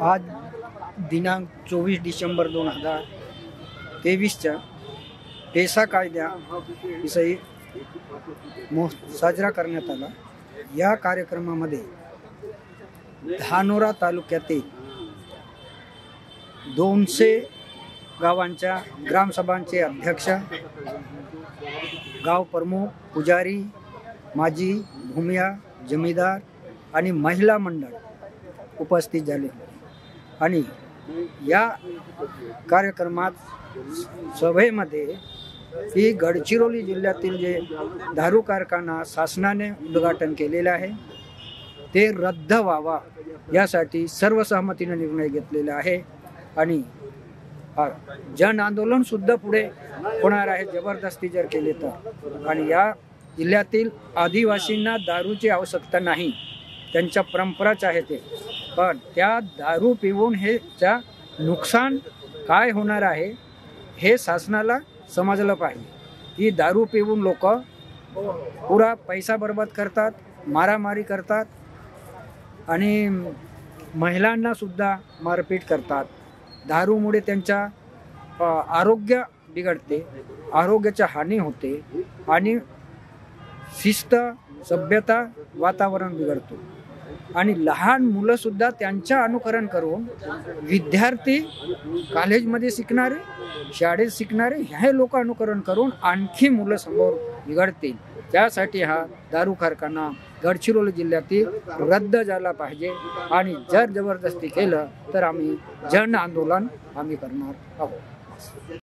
आज दिनांक 24 डिसेंबर 2023च्या पेसा कायद्याविषयी साजरा करण्यात आला। या कार्यक्रमामध्ये धानोरा तालुक्यातील 200 गावांच्या ग्रामसभांचे अध्यक्ष, गाव प्रमुख, पुजारी, माजी भूमिया, जमीदार आणि महिला मंडळ उपस्थित झाले आणि या कार्यक्रमात सभेमध्ये ही गडचिरोली जिल्ह्यातील जे दारू कारखाना शासनाने उद्घाटन केलेले आहे ते रद्द व्हावा यासाठी सर्वसहमतीने निर्णय घेतलेला आहे आणि जन आंदोलन सुद्धा पुढे होणार आहे जबरदस्ती जर केले तर। आणि या जिल्ह्यातील आदिवासींना दारूची आवश्यकता नाही, त्यांच्या परंपराच आहे ते, पण त्या दारू पिऊन हेचा नुकसान काय होणार आहे हे शासनाला समजलं पाहिजे। की दारू पिऊन लोक पुरा पैसा बर्बाद करतात, मारामारी करतात आणि महिलांना सुद्धा मारपीट करतात। दारूमुळे त्यांच्या आरोग्य बिघडते, आरोग्याची हानी होते आणि शिस्त, सभ्यता, वातावरण बिघडतो आणि लहान मुलं सुद्धा त्यांच्या अनुकरण करून विद्यार्थी, कॉलेजमध्ये शिकणारे, शाळेत शिकणारे हे लोक अनुकरण करून आणखी मुलं समोर बिघडतील। त्यासाठी हा दारू कारखाना गडचिरोली जिल्ह्यातील रद्द झाला पाहिजे आणि जर जबरदस्ती केलं तर आम्ही जन आंदोलन करणार आहोत।